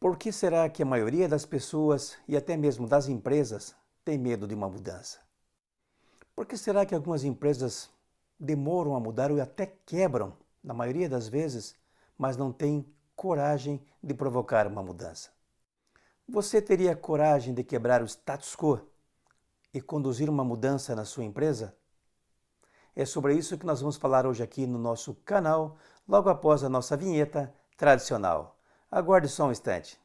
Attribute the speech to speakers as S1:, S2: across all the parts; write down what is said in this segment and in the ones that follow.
S1: Por que será que a maioria das pessoas e até mesmo das empresas tem medo de uma mudança? Por que será que algumas empresas demoram a mudar ou até quebram, na maioria das vezes, mas não têm coragem de provocar uma mudança? Você teria coragem de quebrar o status quo e conduzir uma mudança na sua empresa? É sobre isso que nós vamos falar hoje aqui no nosso canal, logo após a nossa vinheta tradicional. Aguarde só um instante.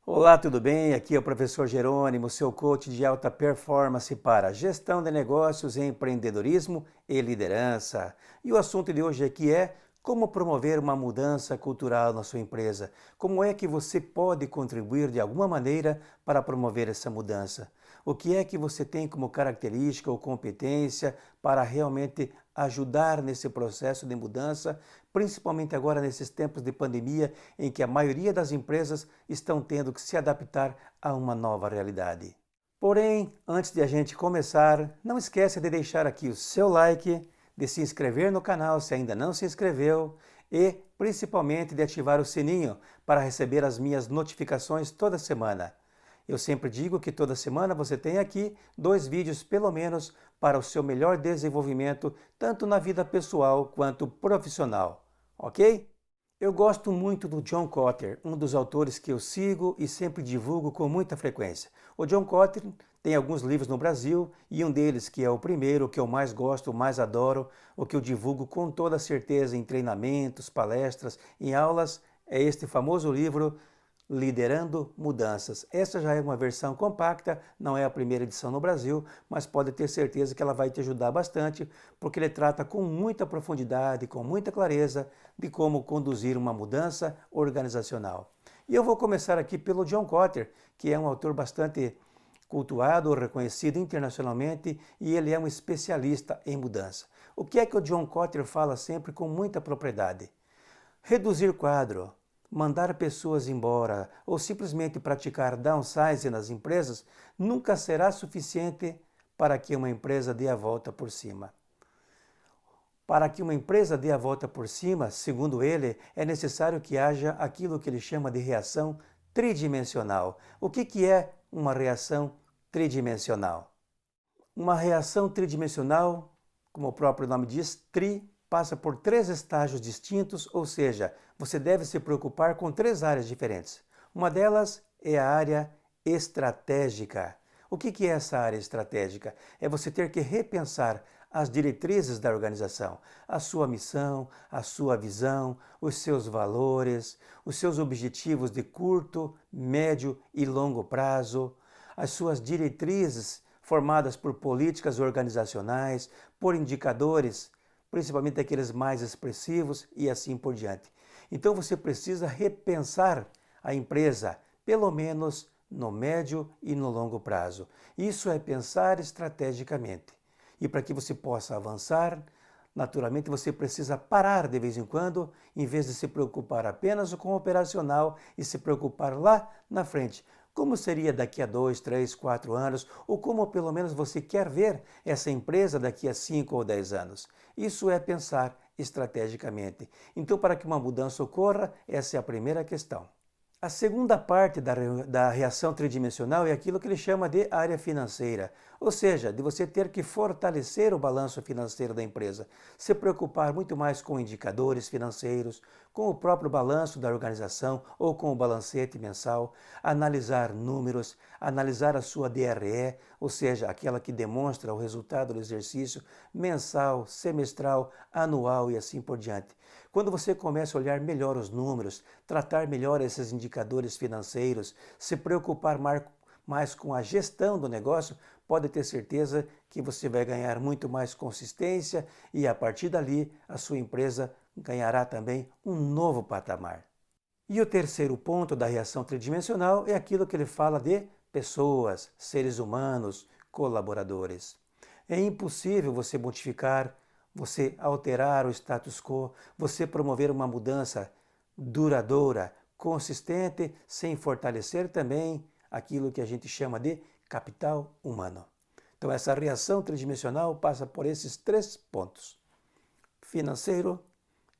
S1: Olá, tudo bem? Aqui é o professor Jerônimo, seu coach de alta performance para gestão de negócios, empreendedorismo e liderança. E o assunto de hoje aqui é como promover uma mudança cultural na sua empresa. Como é que você pode contribuir de alguma maneira para promover essa mudança? O que é que você tem como característica ou competência para realmente ajudar nesse processo de mudança, principalmente agora nesses tempos de pandemia em que a maioria das empresas estão tendo que se adaptar a uma nova realidade. Porém, antes de a gente começar, não esqueça de deixar aqui o seu like, de se inscrever no canal se ainda não se inscreveu e principalmente de ativar o sininho para receber as minhas notificações toda semana. Eu sempre digo que toda semana você tem aqui 2 vídeos pelo menos para o seu melhor desenvolvimento, tanto na vida pessoal quanto profissional, ok? Eu gosto muito do John Kotter, um dos autores que eu sigo e sempre divulgo com muita frequência. O John Kotter tem alguns livros no Brasil e um deles, que é o primeiro, o que eu mais gosto, mais adoro, o que eu divulgo com toda certeza em treinamentos, palestras, em aulas, é este famoso livro Liderando Mudanças. Essa já é uma versão compacta, não é a primeira edição no Brasil, mas pode ter certeza que ela vai te ajudar bastante, porque ele trata com muita profundidade, com muita clareza, de como conduzir uma mudança organizacional. E eu vou começar aqui pelo John Kotter, que é um autor bastante cultuado, reconhecido internacionalmente, e ele é um especialista em mudança. O que é que o John Kotter fala sempre com muita propriedade? Reduzir quadro, mandar pessoas embora ou simplesmente praticar downsizing nas empresas nunca será suficiente para que uma empresa dê a volta por cima. Para que uma empresa dê a volta por cima, segundo ele, é necessário que haja aquilo que ele chama de reação tridimensional. O que é uma reação tridimensional? Uma reação tridimensional, como o próprio nome diz, passa por 3 estágios distintos, ou seja, você deve se preocupar com 3 áreas diferentes. Uma delas é a área estratégica. O que é essa área estratégica? É você ter que repensar as diretrizes da organização, a sua missão, a sua visão, os seus valores, os seus objetivos de curto, médio e longo prazo, as suas diretrizes formadas por políticas organizacionais, por indicadores, principalmente aqueles mais expressivos e assim por diante. Então você precisa repensar a empresa, pelo menos no médio e no longo prazo. Isso é pensar estrategicamente. E para que você possa avançar, naturalmente você precisa parar de vez em quando, em vez de se preocupar apenas com o operacional e se preocupar lá na frente. Como seria daqui a 2, 3, 4 anos, ou como pelo menos você quer ver essa empresa daqui a 5 ou 10 anos. Isso é pensar estrategicamente. Então, para que uma mudança ocorra, essa é a primeira questão. A segunda parte da reação tridimensional é aquilo que ele chama de área financeira, ou seja, de você ter que fortalecer o balanço financeiro da empresa, se preocupar muito mais com indicadores financeiros, com o próprio balanço da organização ou com o balancete mensal, analisar números, analisar a sua DRE, ou seja, aquela que demonstra o resultado do exercício mensal, semestral, anual e assim por diante. Quando você começa a olhar melhor os números, tratar melhor esses indicadores financeiros, se preocupar mais com a gestão do negócio, pode ter certeza que você vai ganhar muito mais consistência e a partir dali a sua empresa ganhará também um novo patamar. E o terceiro ponto da reação tridimensional é aquilo que ele fala de pessoas, seres humanos, colaboradores. É impossível você modificar, você alterar o status quo, você promover uma mudança duradoura, consistente, sem fortalecer também aquilo que a gente chama de capital humano. Então essa reação tridimensional passa por esses 3 pontos: financeiro,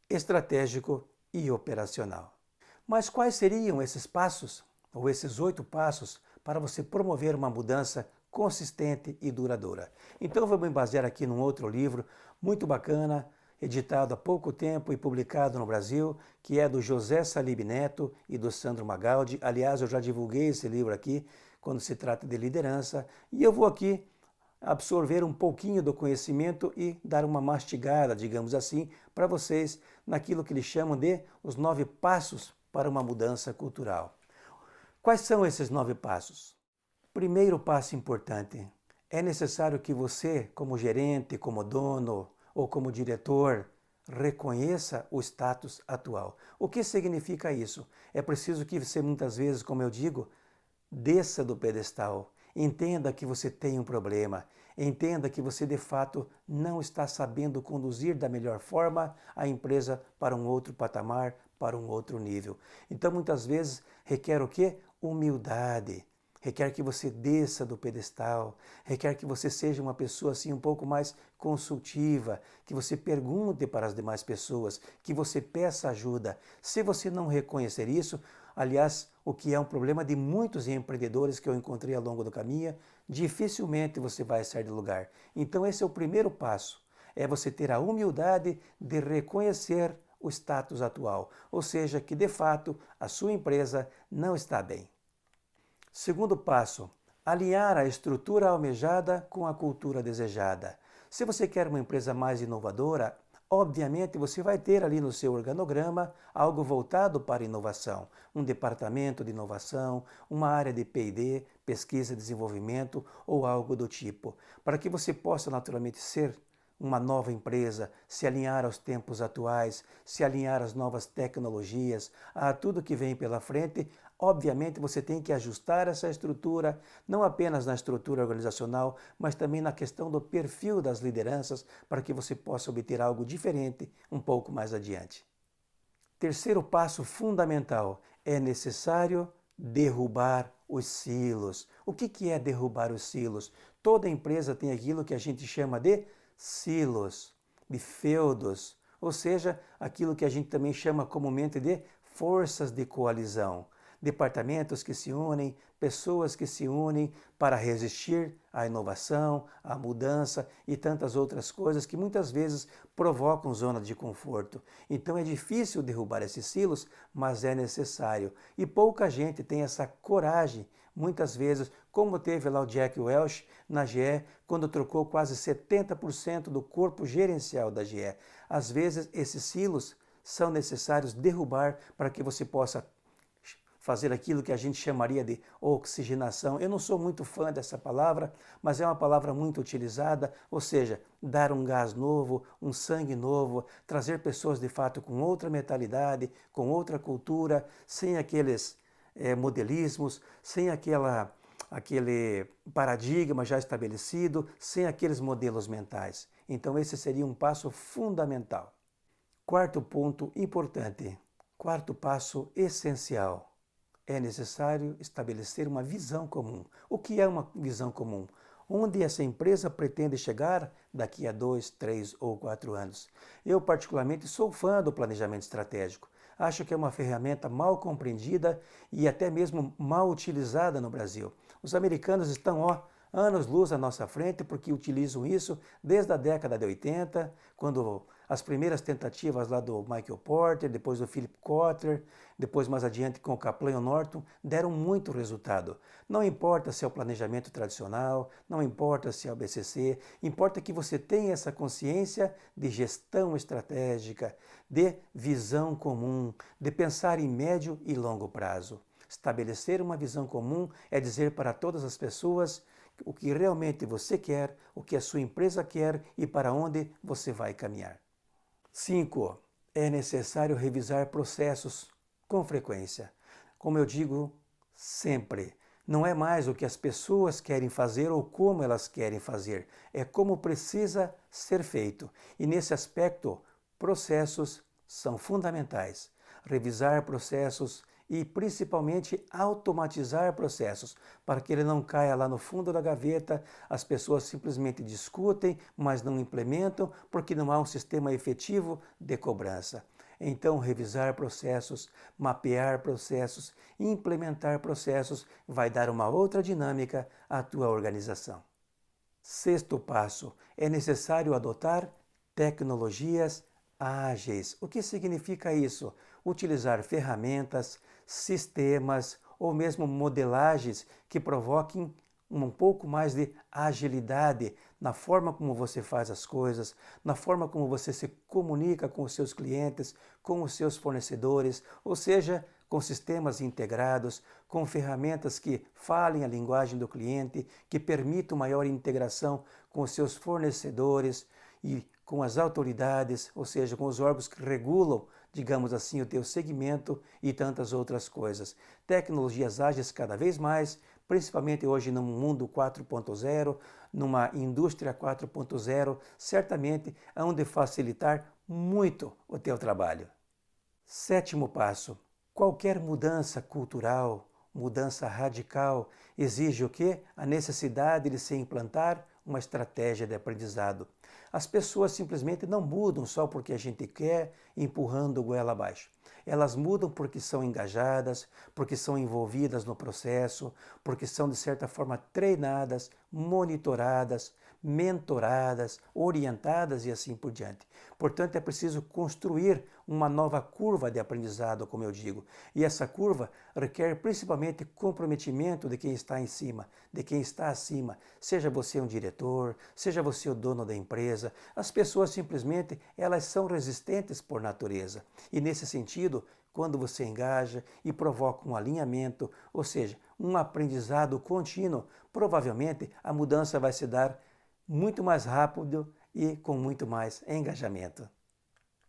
S1: estratégico e operacional. Mas quais seriam esses passos, ou esses 8 passos, para você promover uma mudança consistente e duradoura? Então vou me basear aqui num outro livro muito bacana, editado há pouco tempo e publicado no Brasil, que é do José Salib Neto e do Sandro Magaldi. Aliás, eu já divulguei esse livro aqui quando se trata de liderança, e eu vou aqui absorver um pouquinho do conhecimento e dar uma mastigada, digamos assim, para vocês naquilo que eles chamam de os 9 passos para uma mudança cultural. Quais são esses 9 passos? Primeiro passo importante: é necessário que você, como gerente, como dono ou como diretor, reconheça o status atual. O que significa isso? É preciso que você, muitas vezes, como eu digo, desça do pedestal. Entenda que você tem um problema. Entenda que você, de fato, não está sabendo conduzir da melhor forma a empresa para um outro patamar, para um outro nível. Então, muitas vezes, requer o quê? Humildade. Requer que você desça do pedestal, requer que você seja uma pessoa assim um pouco mais consultiva, que você pergunte para as demais pessoas, que você peça ajuda. Se você não reconhecer isso, aliás, o que é um problema de muitos empreendedores que eu encontrei ao longo do caminho, dificilmente você vai sair do lugar. Então esse é o primeiro passo, é você ter a humildade de reconhecer o status atual, ou seja, que de fato a sua empresa não está bem. Segundo passo, alinhar a estrutura almejada com a cultura desejada. Se você quer uma empresa mais inovadora, obviamente você vai ter ali no seu organograma algo voltado para inovação, um departamento de inovação, uma área de P&D, pesquisa e desenvolvimento ou algo do tipo, para que você possa naturalmente ser uma nova empresa, se alinhar aos tempos atuais, se alinhar às novas tecnologias, a tudo que vem pela frente. Obviamente você tem que ajustar essa estrutura, não apenas na estrutura organizacional, mas também na questão do perfil das lideranças, para que você possa obter algo diferente um pouco mais adiante. Terceiro passo fundamental, é necessário derrubar os silos. O que é derrubar os silos? Toda empresa tem aquilo que a gente chama de silos, de feudos, ou seja, aquilo que a gente também chama comumente de forças de coalizão. Departamentos que se unem, pessoas que se unem para resistir à inovação, à mudança e tantas outras coisas que muitas vezes provocam zona de conforto. Então é difícil derrubar esses silos, mas é necessário. E pouca gente tem essa coragem, muitas vezes, como teve lá o Jack Welch na GE, quando trocou quase 70% do corpo gerencial da GE. Às vezes esses silos são necessários derrubar para que você possa fazer aquilo que a gente chamaria de oxigenação. Eu não sou muito fã dessa palavra, mas é uma palavra muito utilizada, ou seja, dar um gás novo, um sangue novo, trazer pessoas de fato com outra mentalidade, com outra cultura, sem aqueles modelismos, sem aquele paradigma já estabelecido, sem aqueles modelos mentais. Então esse seria um passo fundamental. Quarto ponto importante, quarto passo essencial. É necessário estabelecer uma visão comum. O que é uma visão comum? Onde essa empresa pretende chegar daqui a 2, 3 ou 4 anos? Eu, particularmente, sou fã do planejamento estratégico. Acho que é uma ferramenta mal compreendida e até mesmo mal utilizada no Brasil. Os americanos estão, anos-luz à nossa frente, porque utilizam isso desde a década de 80, quando as primeiras tentativas lá do Michael Porter, depois do Philip Kotler, depois mais adiante com o Kaplan e o Norton, deram muito resultado. Não importa se é o planejamento tradicional, não importa se é o BCC, importa que você tenha essa consciência de gestão estratégica, de visão comum, de pensar em médio e longo prazo. Estabelecer uma visão comum é dizer para todas as pessoas o que realmente você quer, o que a sua empresa quer e para onde você vai caminhar. 5. É necessário revisar processos com frequência. Como eu digo sempre, não é mais o que as pessoas querem fazer ou como elas querem fazer, é como precisa ser feito. E nesse aspecto, processos são fundamentais. Revisar processos e principalmente automatizar processos, para que ele não caia lá no fundo da gaveta, as pessoas simplesmente discutem, mas não implementam, porque não há um sistema efetivo de cobrança. Então, revisar processos, mapear processos, implementar processos vai dar uma outra dinâmica à tua organização. Sexto passo, é necessário adotar tecnologias ágeis. O que significa isso? Utilizar ferramentas, sistemas ou mesmo modelagens que provoquem um pouco mais de agilidade na forma como você faz as coisas, na forma como você se comunica com os seus clientes, com os seus fornecedores, ou seja, com sistemas integrados, com ferramentas que falem a linguagem do cliente, que permitam maior integração com os seus fornecedores e com as autoridades, ou seja, com os órgãos que regulam, digamos assim, o teu segmento e tantas outras coisas. Tecnologias ágeis cada vez mais, principalmente hoje no mundo 4.0, numa indústria 4.0, certamente hão de facilitar muito o teu trabalho. Sétimo passo, qualquer mudança cultural, mudança radical, exige o quê? A necessidade de se implantar uma estratégia de aprendizado. As pessoas simplesmente não mudam só porque a gente quer, empurrando goela abaixo. Elas mudam porque são engajadas, porque são envolvidas no processo, porque são de certa forma treinadas, monitoradas, mentoradas, orientadas e assim por diante. Portanto, é preciso construir uma nova curva de aprendizado, como eu digo. E essa curva requer principalmente comprometimento de quem está em cima, de quem está acima. Seja você um diretor, seja você o dono da empresa. As pessoas simplesmente, elas são resistentes por natureza. E nesse sentido, quando você engaja e provoca um alinhamento, ou seja, um aprendizado contínuo, provavelmente a mudança vai se dar muito mais rápido e com muito mais engajamento.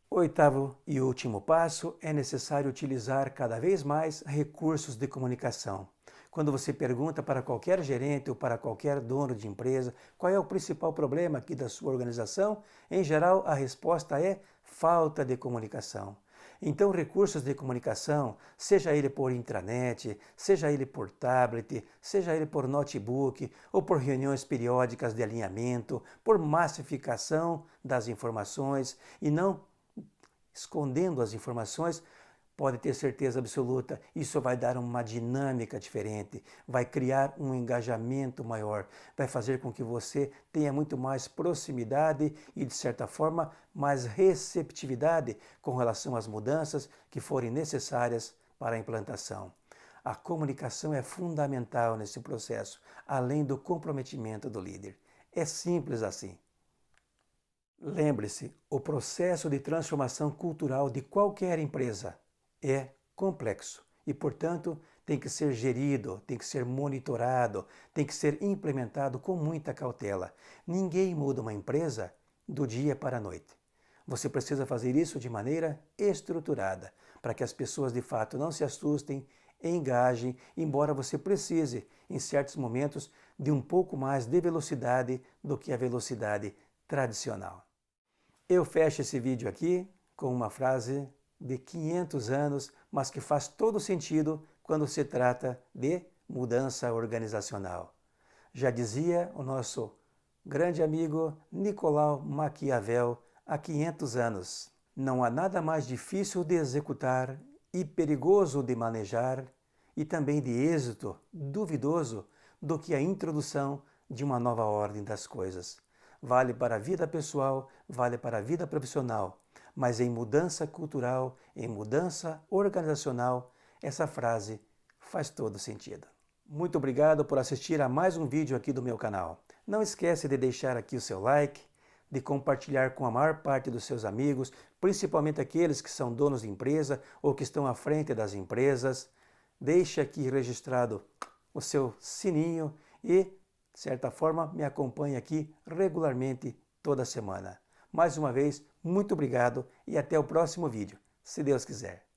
S1: Oitavo e último passo, é necessário utilizar cada vez mais recursos de comunicação. Quando você pergunta para qualquer gerente ou para qualquer dono de empresa qual é o principal problema aqui da sua organização, em geral a resposta é falta de comunicação. Então, recursos de comunicação, seja ele por intranet, seja ele por tablet, seja ele por notebook, ou por reuniões periódicas de alinhamento, por massificação das informações e não escondendo as informações, pode ter certeza absoluta, isso vai dar uma dinâmica diferente, vai criar um engajamento maior, vai fazer com que você tenha muito mais proximidade e, de certa forma, mais receptividade com relação às mudanças que forem necessárias para a implantação. A comunicação é fundamental nesse processo, além do comprometimento do líder. É simples assim. Lembre-se, o processo de transformação cultural de qualquer empresa é complexo e, portanto, tem que ser gerido, tem que ser monitorado, tem que ser implementado com muita cautela. Ninguém muda uma empresa do dia para a noite. Você precisa fazer isso de maneira estruturada, para que as pessoas de fato não se assustem, engajem, embora você precise, em certos momentos, de um pouco mais de velocidade do que a velocidade tradicional. Eu fecho esse vídeo aqui com uma frase de 500 anos, mas que faz todo sentido quando se trata de mudança organizacional. Já dizia o nosso grande amigo Nicolau Maquiavel há 500 anos: não há nada mais difícil de executar e perigoso de manejar e também de êxito duvidoso do que a introdução de uma nova ordem das coisas. Vale para a vida pessoal, vale para a vida profissional, mas em mudança cultural, em mudança organizacional, essa frase faz todo sentido. Muito obrigado por assistir a mais um vídeo aqui do meu canal. Não esquece de deixar aqui o seu like, de compartilhar com a maior parte dos seus amigos, principalmente aqueles que são donos de empresa ou que estão à frente das empresas. Deixe aqui registrado o seu sininho e, de certa forma, me acompanhe aqui regularmente toda semana. Mais uma vez, muito obrigado e até o próximo vídeo, se Deus quiser.